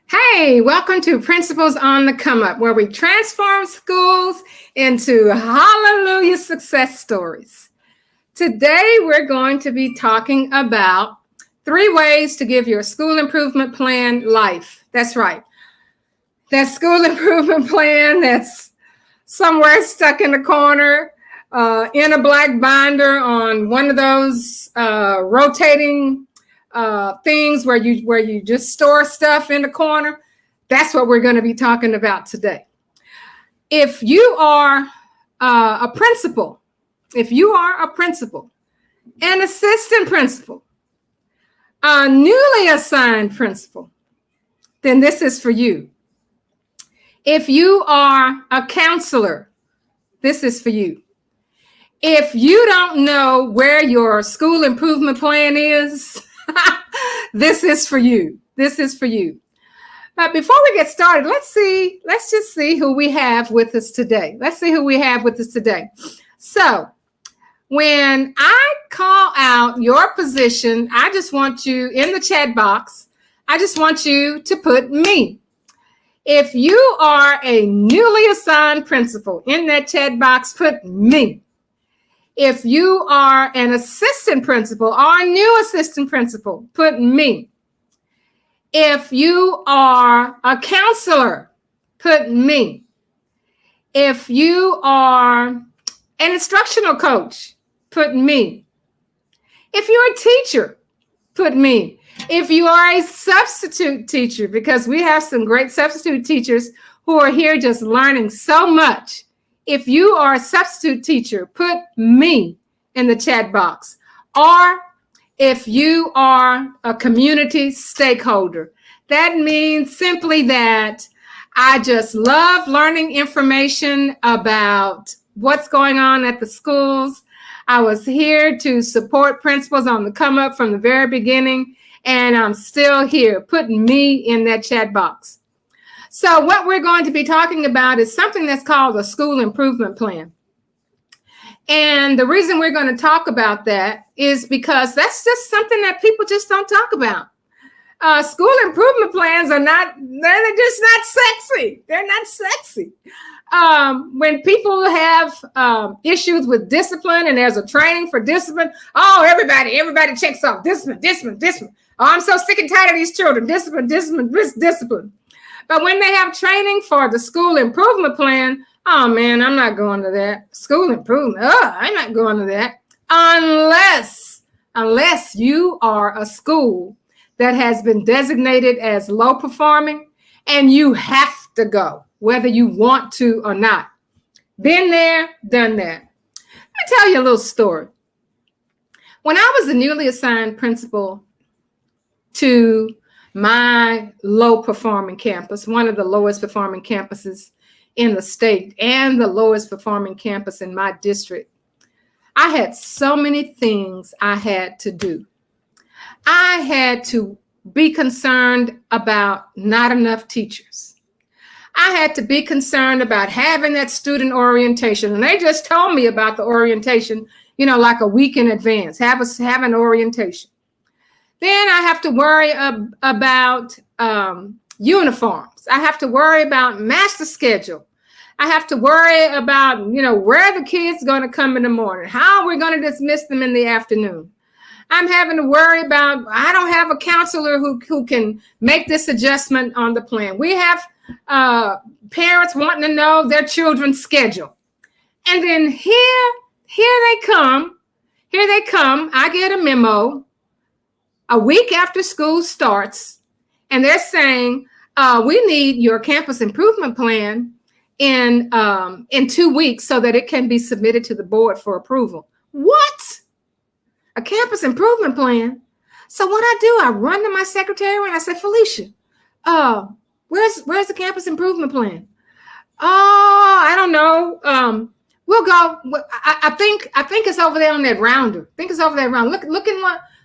Hey, welcome to Principals on the Come Up, where we transform schools into hallelujah success stories. Today, we're going to be talking about 3 ways to give your school improvement plan life. That's right. That school improvement plan that's somewhere stuck in the corner, in a black binder on one of those rotating things where you just store stuff in the corner. That's what we're going to be talking about today. If you are a principal, an assistant principal, a newly assigned principal, then this is for you. If you are a counselor, this is for you. If you don't know where your school improvement plan is, this is for you. This is for you. But before we get started, let's just see who we have with us today. So when I call out your position, I just want you in the chat box. I just want you to put me. If you are a newly assigned principal, in that chat box, put me. If you are an assistant principal or a new assistant principal, put me. If you are a counselor, put me. If you are an instructional coach, put me. If you're a teacher, put me. If you are a substitute teacher, because we have some great substitute teachers who are here just learning so much. If you are a substitute teacher, put me in the chat box. Or if you are a community stakeholder, that means simply that I just love learning information about what's going on at the schools. I was here to support Principals on the Come Up from the very beginning, and I'm still here. Put me in that chat box. So what we're going to be talking about is something that's called a school improvement plan. And the reason we're going to talk about that is because that's just something that people just don't talk about. School improvement plans they're just not sexy. They're not sexy. When people have issues with discipline and there's a training for discipline, everybody checks off discipline. Oh, I'm so sick and tired of these children. Discipline. But when they have training for the school improvement plan, oh man, I'm not going to that. School improvement, I'm not going to that. Unless you are a school that has been designated as low performing and you have to go, whether you want to or not. Been there, done that. Let me tell you a little story. When I was a newly assigned principal to my low performing campus, one of the lowest performing campuses in the state and the lowest performing campus in my district, I had so many things I had to do. I had to be concerned about not enough teachers. I had to be concerned about having that student orientation. And they just told me about the orientation, like a week in advance, have an orientation. Then I have to worry about uniforms. I have to worry about master schedule. I have to worry about, where the kids going to come in the morning, how we're going to dismiss them in the afternoon. I'm having to worry about, I don't have a counselor who can make this adjustment on the plan. We have parents wanting to know their children's schedule. And then here they come. I get a memo a week after school starts, and they're saying, we need your campus improvement plan in 2 weeks so that it can be submitted to the board for approval. What? A campus improvement plan? So what I run to my secretary and I say, Felicia, where's the campus improvement plan? Oh, I don't know. We'll go. I think it's over there on that rounder.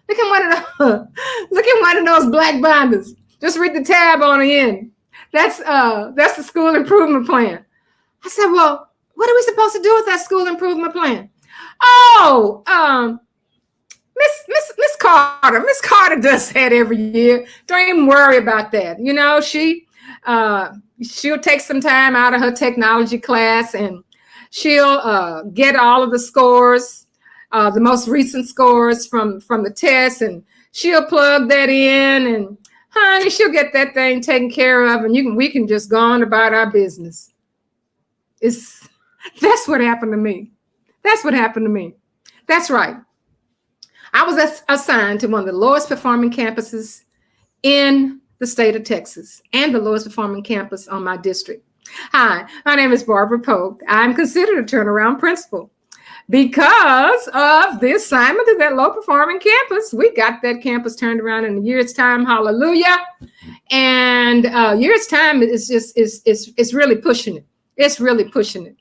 Look in one of those black binders. Just read the tab on the end. That's the school improvement plan. I said, well, what are we supposed to do with that school improvement plan? Miss Carter. Miss Carter does that every year. Don't even worry about that. You know, she'll take some time out of her technology class and she'll get all of the scores, the most recent scores from the test, and she'll plug that in, and honey, she'll get that thing taken care of, and we can just go on about our business. That's what happened to me. That's what happened to me. That's right. I was assigned to one of the lowest performing campuses in the state of Texas and the lowest performing campus on my district. Hi, my name is Barbara Polk. I'm considered a turnaround principal. Because of the assignment to that low performing campus, we got that campus turned around in a year's time. Hallelujah. And year's time is really pushing it. It's really pushing it.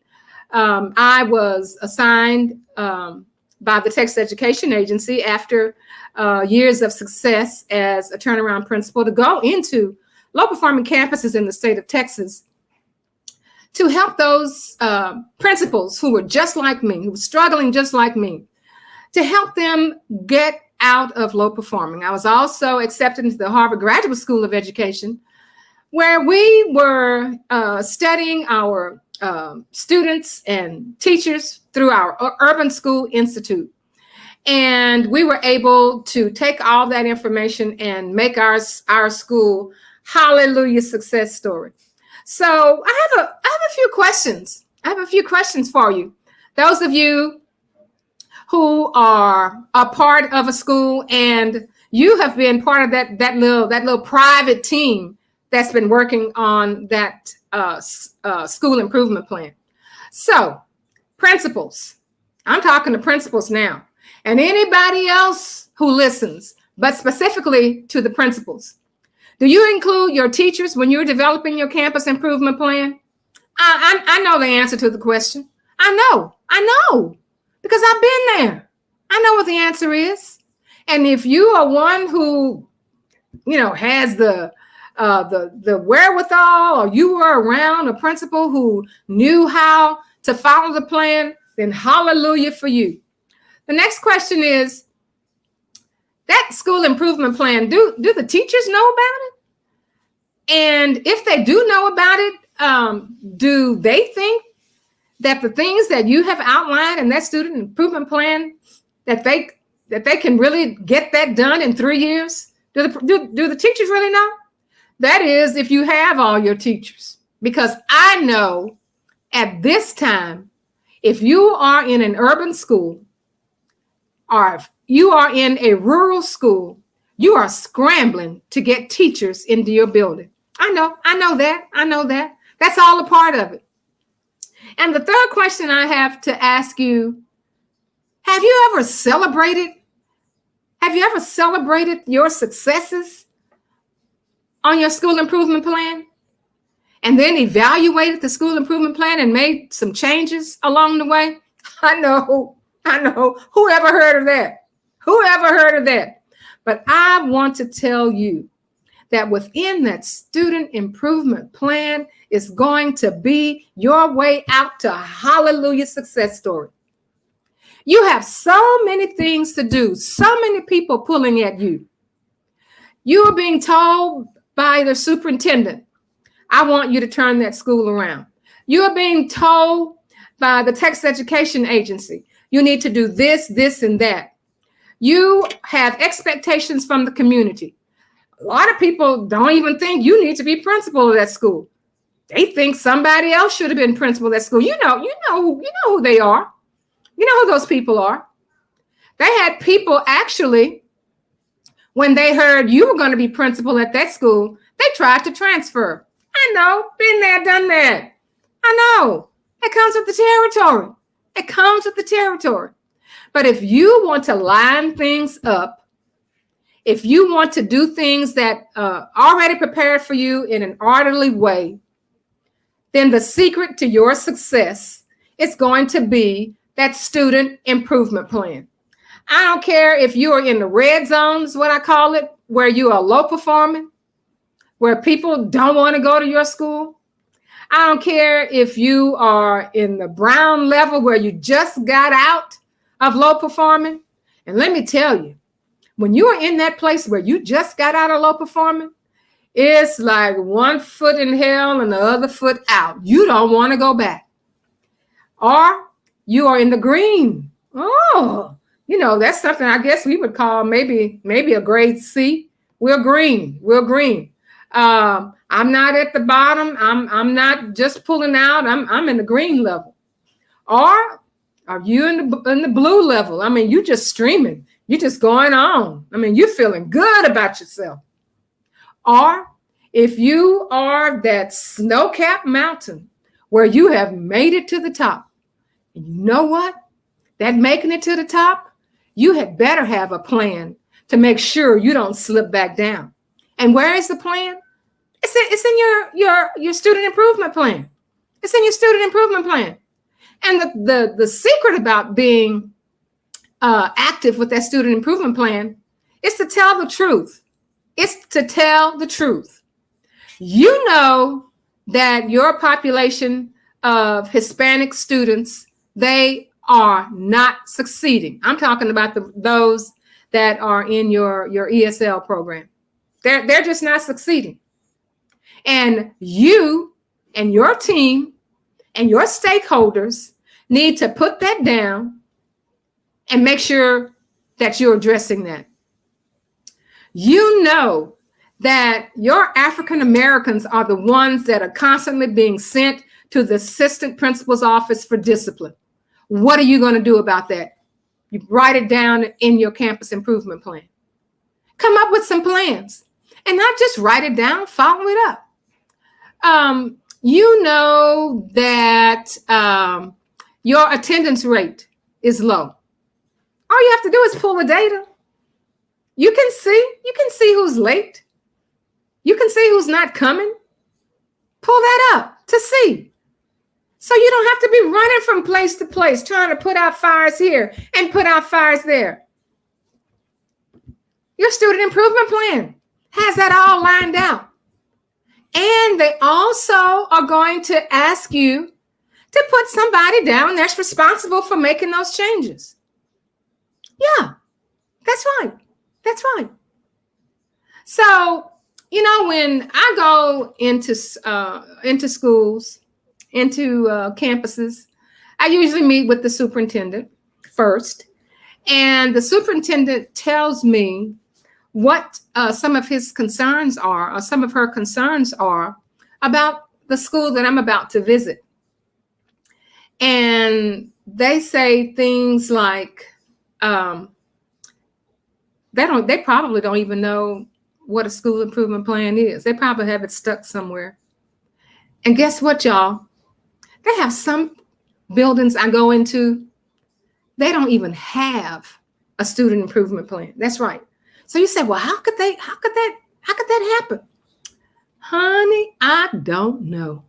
I was assigned by the Texas Education Agency after years of success as a turnaround principal to go into low performing campuses in the state of Texas to help those principals who were just like me, who were struggling just like me, to help them get out of low performing. I was also accepted into the Harvard Graduate School of Education, where we were studying our students and teachers through our Urban School Institute. And we were able to take all that information and make our school, hallelujah, success story. So I have a few questions. I have a few questions for you. Those of you who are a part of a school and you have been part of that little private team that's been working on that school improvement plan. So, principals, I'm talking to principals now, and anybody else who listens, but specifically to the principals. Do you include your teachers when you're developing your campus improvement plan? I know the answer to the question. I know, because I've been there. I know what the answer is. And if you are one who, has the wherewithal, or you were around a principal who knew how to follow the plan, then hallelujah for you. The next question is, that school improvement plan, do the teachers know about it? And if they do know about it, do they think that the things that you have outlined in that student improvement plan, that they can really get that done in 3 years? Do the teachers really know? That is, if you have all your teachers. Because I know at this time, if you are in an urban school or if you are in a rural school, you are scrambling to get teachers into your building. I know that. That's all a part of it. And the third question I have to ask you, have you ever celebrated your successes on your school improvement plan? And then evaluated the school improvement plan and made some changes along the way? I know. Whoever heard of that? But I want to tell you that within that student improvement plan is going to be your way out to hallelujah success story. You have so many things to do, so many people pulling at you. You are being told by the superintendent, I want you to turn that school around. You are being told by the Texas Education Agency, you need to do this, this, and that. You have expectations from the community. A lot of people don't even think you need to be principal of that school. They think somebody else should have been principal of that school. You know who they are. You know who those people are. They had people actually, when they heard you were going to be principal at that school, they tried to transfer. I know, been there, done that. I know. It comes with the territory. But if you want to line things up, if you want to do things that are already prepared for you in an orderly way, then the secret to your success is going to be that student improvement plan. I don't care if you are in the red zone, is what I call it, where you are low performing, where people don't want to go to your school. I don't care if you are in the brown level where you just got out of low performing And let me tell you, when you are in that place where you just got out of low performing, it's like one foot in hell and the other foot out. You don't want to go back. Or you are in the green. Oh, that's something I guess we would call maybe a grade C. We're green. I'm not at the bottom. I'm not just pulling out. I'm in the green level. Or are you in the blue level? I mean, you just streaming. You're just going on. I mean, you're feeling good about yourself. Or if you are that snow-capped mountain where you have made it to the top, and you know what? That making it to the top, you had better have a plan to make sure you don't slip back down. And where is the plan? It's in your student improvement plan. It's in your student improvement plan. And the secret about being active with that student improvement plan is to tell the truth. It's to tell the truth. You know that your population of Hispanic students, they are not succeeding. I'm talking about those that are in your ESL program. They're just not succeeding. And you and your team and your stakeholders need to put that down and make sure that you're addressing that. You know that your African Americans are the ones that are constantly being sent to the assistant principal's office for discipline. What are you going to do about that? You write it down in your campus improvement plan. Come up with some plans and not just write it down, follow it up. You know that your attendance rate is low. All you have to do is pull the data. You can see who's late. You can see who's not coming. Pull that up to see. So you don't have to be running from place to place, trying to put out fires here and put out fires there. Your student improvement plan has that all lined out. And they also are going to ask you to put somebody down that's responsible for making those changes. Yeah, that's right. That's right. So, when I go into schools, into campuses, I usually meet with the superintendent first. And the superintendent tells me what some of his concerns are, or some of her concerns are about the school that I'm about to visit. And they say things like, they probably don't even know what a school improvement plan is. They probably have it stuck somewhere. And guess what, y'all? They have some buildings I go into, they don't even have a student improvement plan. That's right. So you say, well, how could that happen? Honey, I don't know.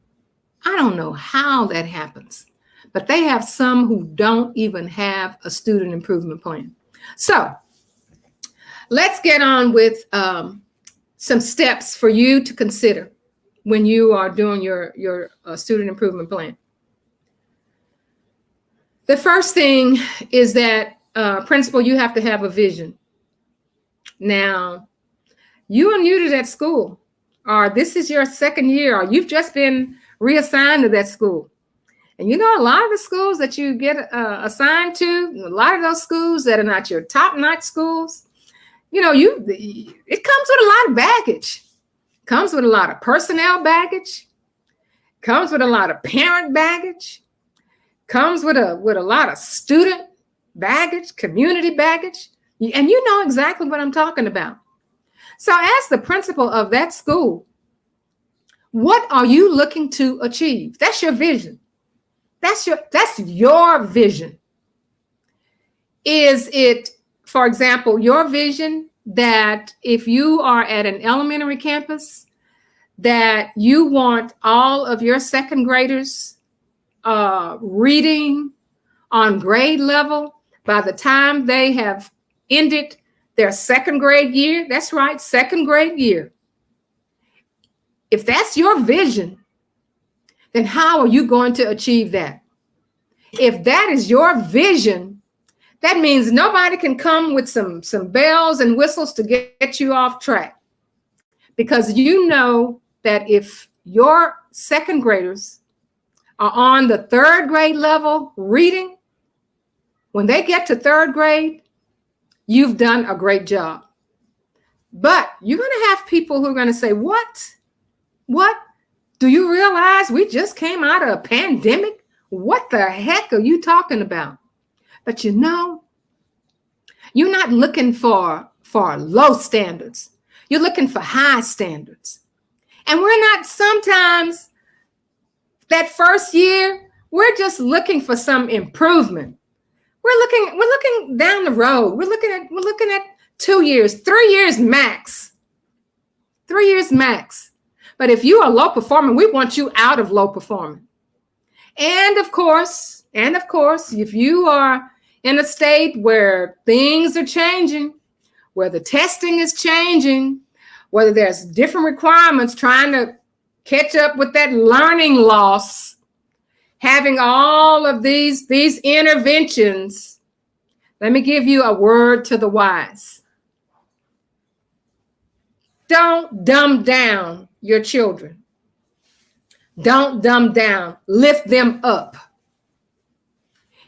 I don't know how that happens. But they have some who don't even have a student improvement plan. So let's get on with some steps for you to consider when you are doing your student improvement plan. The first thing is that, principal, you have to have a vision. Now, you are new to that school, or this is your second year, or you've just been reassigned to that school. And a lot of the schools that you get assigned to, a lot of those schools that are not your top-notch schools, it comes with a lot of baggage. Comes with a lot of personnel baggage. Comes with a lot of parent baggage. Comes with a lot of student baggage, community baggage. And you know exactly what I'm talking about. So as the principal of that school, what are you looking to achieve? That's your vision. That's your vision. Is it, for example, your vision that if you are at an elementary campus, that you want all of your second graders reading on grade level by the time they have ended their second grade year? That's right, second grade year. If that's your vision, then how are you going to achieve that? If that is your vision, That means nobody can come with some bells and whistles to get you off track. Because you know that if your second graders are on the third grade level reading, when they get to third grade, you've done a great job. But you're going to have people who are going to say, what? What? Do you realize we just came out of a pandemic? What the heck are you talking about? But you know, you're not looking for low standards. You're looking for high standards. And we're not sometimes that first year, we're just looking for some improvement. We're looking down the road. We're looking at 2 years, 3 years max. 3 years max. But if you are low performing, we want you out of low performing. And of course, if you are in a state where things are changing, where the testing is changing, whether there's different requirements trying to catch up with that learning loss, having all of these interventions, let me give you a word to the wise. Don't dumb down your children. Don't dumb down. Lift them up.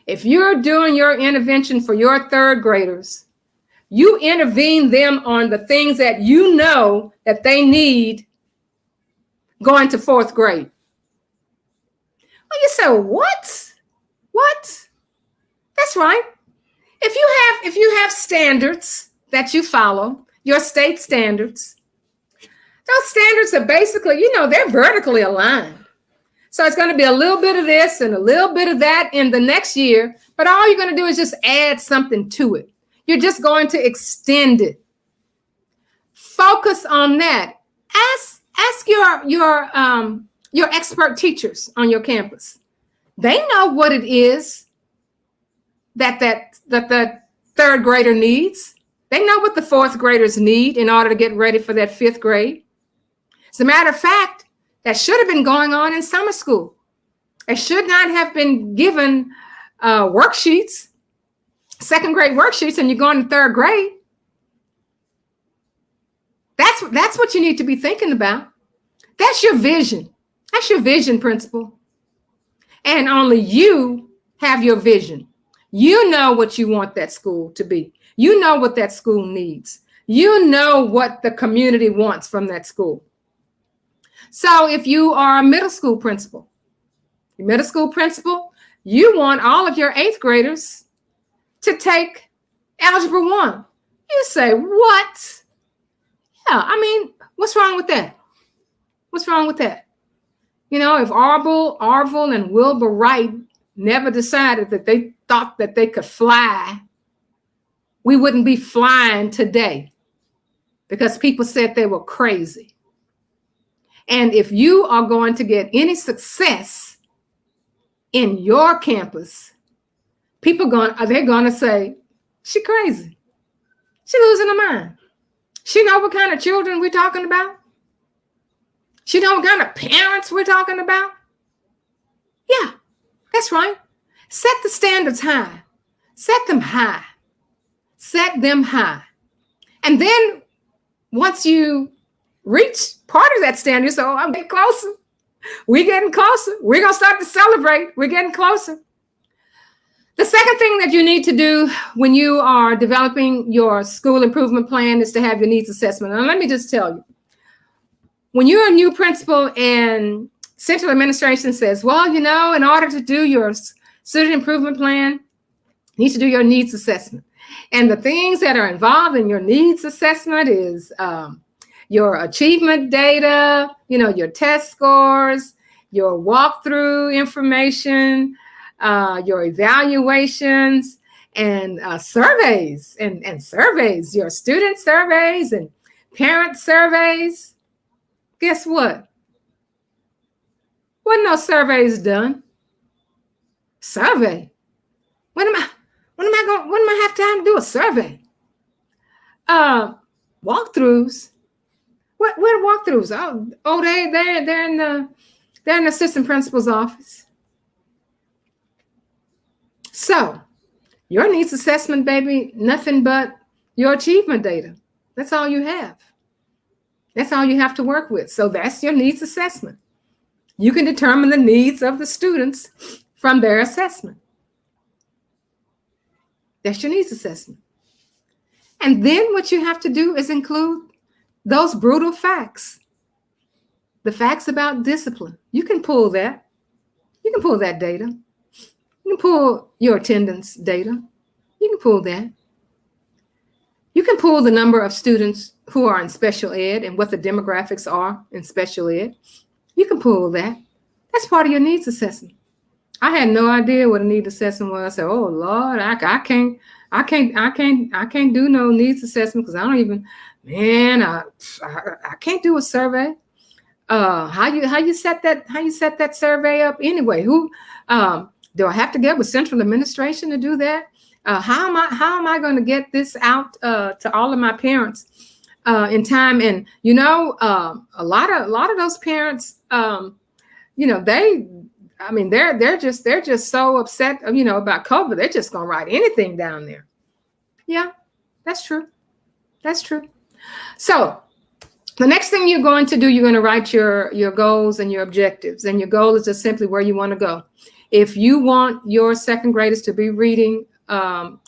If you're doing your intervention for your third graders, you intervene them on the things that you know that they need going to fourth grade. Well, you say, what? What? That's right. If you have standards that you follow, your state standards, those standards are basically, they're vertically aligned. So it's going to be a little bit of this and a little bit of that in the next year, but all you're going to do is just add something to it. You're just going to extend it. Focus on that. Ask your expert teachers on your campus. They know what it is that the third grader needs. They know what the fourth graders need in order to get ready for that fifth grade. As a matter of fact, that should have been going on in summer school. It should not have been given worksheets, second grade worksheets, and you're going to third grade. That's what you need to be thinking about. That's your vision. That's your vision, principal. And only you have your vision. You know what you want that school to be. You know what that school needs. You know what the community wants from that school. So if you are a middle school principal, you want all of your eighth graders to take Algebra 1. You say, what? Yeah, what's wrong with that? What's wrong with that? If Arville and Wilbur Wright never decided that they thought that they could fly, we wouldn't be flying today because people said they were crazy. And if you are going to get any success in your campus, they're going to say, she crazy. She losing her mind. She know what kind of children we're talking about. She know what kind of parents we're talking about. Yeah, that's right. Set the standards high. Set them high. Set them high. And then once you reach part of that standard, so I'm getting closer. We're getting closer. We're going to start to celebrate. We're getting closer. The second thing that you need to do when you are developing your school improvement plan is to have your needs assessment. And let me just tell you, when you're a new principal and central administration says, well, in order to do your student improvement plan, you need to do your needs assessment. And the things that are involved in your needs assessment is your achievement data, your test scores, your walkthrough information, your evaluations, and surveys, and surveys, your student surveys and parent surveys. Guess what? Wasn't no surveys done. Survey. When am I have time to do a survey? Walkthroughs. Where are walkthroughs? Oh, they're in the assistant principal's office. So Your needs assessment, baby, nothing but your achievement data. That's all you have. That's all you have to work with. So that's your needs assessment. You can determine the needs of the students from their assessment. That's your needs assessment. And then what you have to do is include those brutal facts. The facts about discipline. You can pull that. You can pull that data. You can pull your attendance data. You can pull that. You can pull the number of students who are in special ed and what the demographics are in special ed. You can pull that. That's part of your needs assessment. I had no idea what a needs assessment was. I said, "Oh Lord, I can't do no needs assessment because I don't even, man, I can't do a survey." How you set that survey up anyway? Who do I have to get with central administration to do that? How am I going to get this out to all of my parents in time? And a lot of those parents, they're just so upset, about COVID. They're just gonna write anything down there. Yeah, that's true. That's true. So the next thing you're going to do, you're going to write your goals and your objectives. And your goal is just simply where you want to go. If you want your second graders to be reading at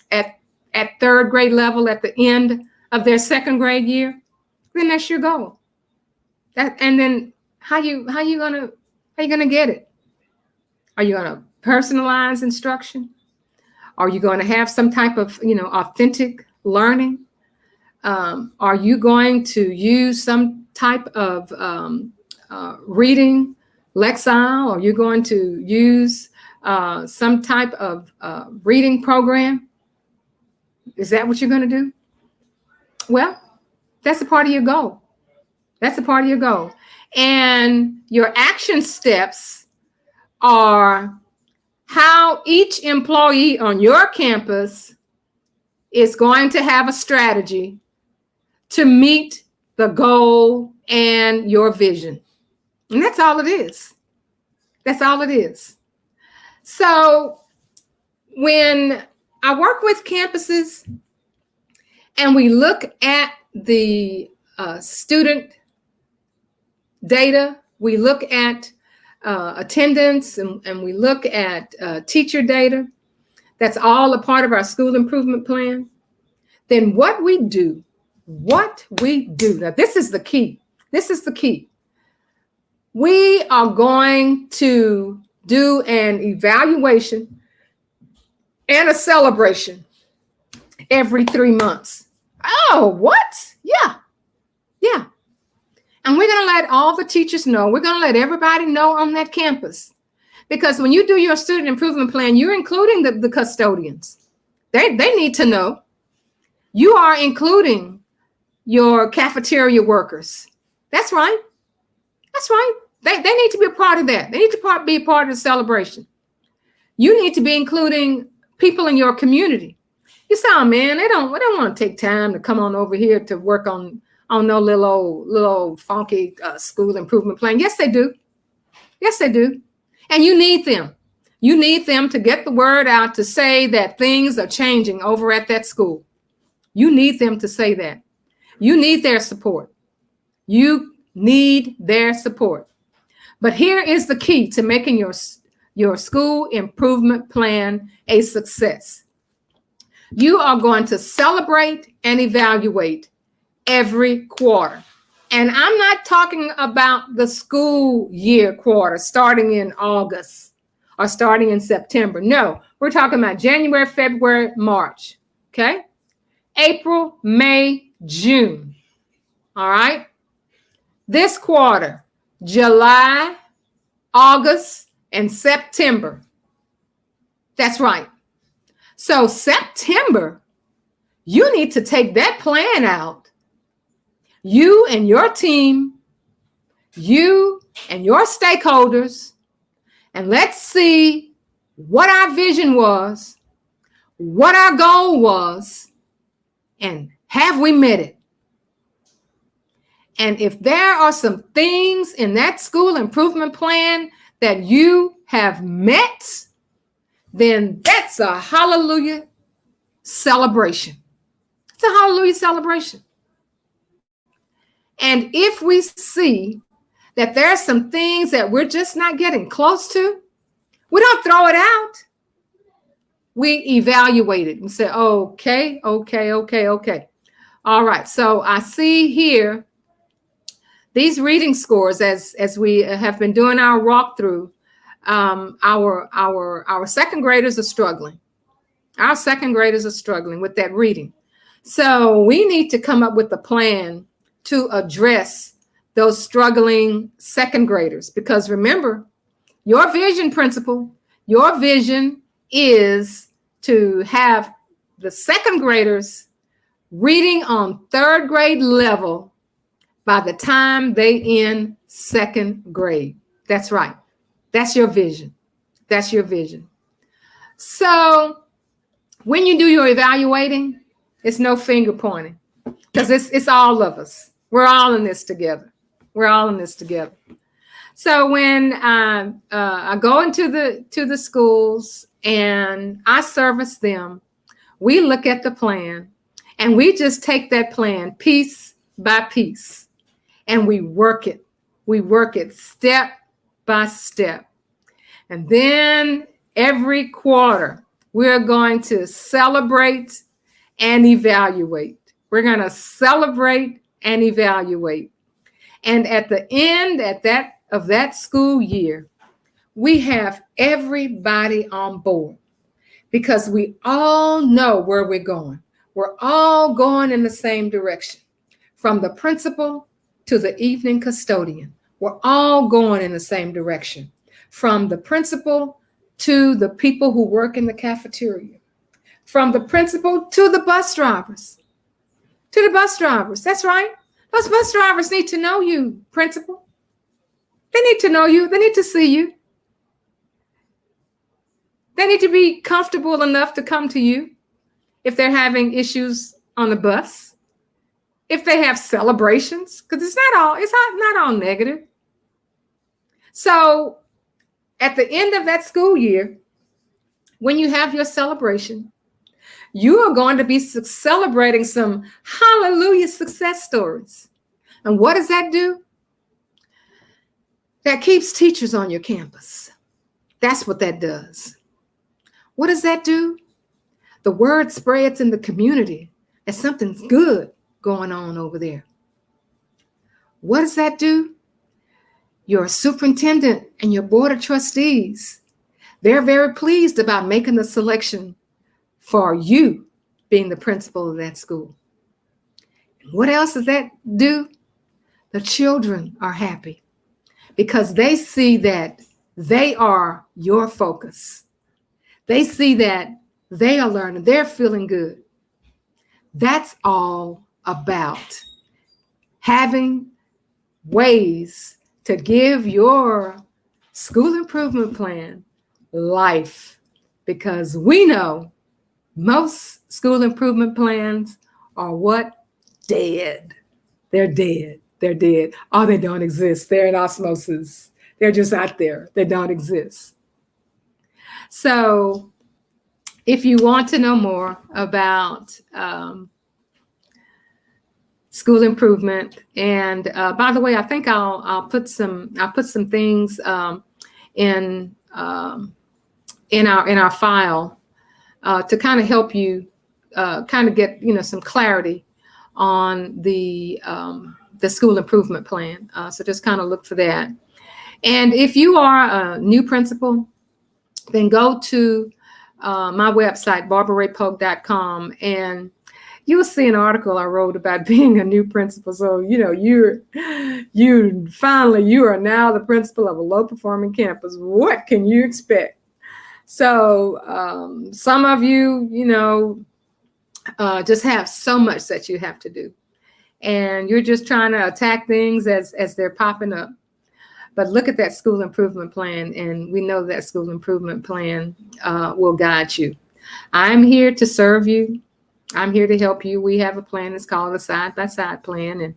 third grade level at the end of their second grade year, then that's your goal. And then how you gonna get it? Are you gonna personalize instruction? Are you going to have some type of authentic learning? Are you going to use some type of reading lexile? Are you going to use some type of reading program? Is that what you're going to do? Well, that's a part of your goal. That's a part of your goal. And your action steps are how each employee on your campus is going to have a strategy to meet the goal and your vision. And that's all it is. That's all it is. So when I work with campuses and we look at the student data, we look at attendance, and we look at teacher data, that's all a part of our school improvement plan. Then what we do, now this is the key. This is the key. We are going to do an evaluation and a celebration every 3 months. Oh, what? Yeah. And we're going to let all the teachers know. We're going to let everybody know on that campus. Because when you do your student improvement plan, you're including the custodians. They need to know. You are including your cafeteria workers. That's right. That's right. They need to be a part of that. They need to be a part of the celebration. You need to be including people in your community. You say, "Oh, man, they don't want to take time to come on over here to work on no little old funky school improvement plan." Yes, they do. Yes, they do. And you need them. You need them to get the word out to say that things are changing over at that school. You need them to say that. You need their support. You need their support. But here is the key to making your school improvement plan a success. You are going to celebrate and evaluate every quarter. And I'm not talking about the school year quarter starting in August or starting in September. No, we're talking about January, February, March. Okay? April, May, June. All right? This quarter, July, August, and September. That's right. So September, you need to take that plan out. You and your team, you and your stakeholders, and let's see what our vision was, what our goal was, and have we met it? And if there are some things in that school improvement plan that you have met, then that's a hallelujah celebration. It's a hallelujah celebration. And if we see that there's some things that we're just not getting close to, we don't throw it out. We evaluate it and say, okay. All right. So I see here these reading scores as we have been doing our walkthrough. Our second graders are struggling. Our second graders are struggling with that reading. So we need to come up with a plan to address those struggling second graders. Because remember, your vision principle, your vision is to have the second graders reading on third grade level by the time they end second grade. That's right. That's your vision. That's your vision. So when you do your evaluating, it's no finger pointing, because it's all of us. We're all in this together. We're all in this together. So when I go into the schools and I service them, we look at the plan and we just take that plan piece by piece and we work it. We work it step by step. And then every quarter, we're going to celebrate and evaluate. We're going to celebrate and evaluate. And at the end of that school year, we have everybody on board because we all know where we're going. We're all going in the same direction. From the principal to the evening custodian, we're all going in the same direction. From the principal to the people who work in the cafeteria. From the principal to the bus drivers. To the bus drivers, that's right. Those bus drivers need to know you, principal. They need to know you. They need to see you. They need to be comfortable enough to come to you if they're having issues on the bus, if they have celebrations, because it's not all negative. So at the end of that school year, when you have your celebration, you are going to be celebrating some hallelujah success stories. And what does that do? That keeps teachers on your campus. That's what that does. What does that do? The word spreads in the community that something's good going on over there. What does that do? Your superintendent and your board of trustees, they're very pleased about making the selection for you being the principal of that school. What else does that do? The children are happy because they see that they are your focus. They see that they are learning, they're feeling good. That's all about having ways to give your school improvement plan life, because we know most school improvement plans are what? Dead. They're dead. They're dead. Or they don't exist. They're in osmosis. They're just out there. They don't exist. So if you want to know more about school improvement, and by the way, I think I'll put some things in our file to kind of help you kind of get some clarity on the school improvement plan. So just kind of look for that. And if you are a new principal, then go to my website, barbaraypoke.com, and you'll see an article I wrote about being a new principal. So, you are now the principal of a low performing campus. What can you expect? So some of you, just have so much that you have to do. And you're just trying to attack things as they're popping up. But look at that school improvement plan, and we know that school improvement plan will guide you. I'm here to serve you. I'm here to help you. We have a plan. It's called a side-by-side plan, and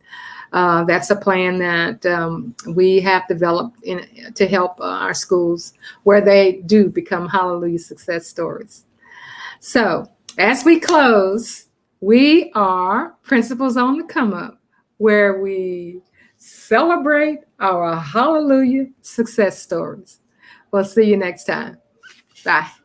that's a plan that we have developed to help our schools where they do become hallelujah success stories. So As we close, we are Principles on the Come Up, where we celebrate our hallelujah success stories. We'll see you next time. Bye.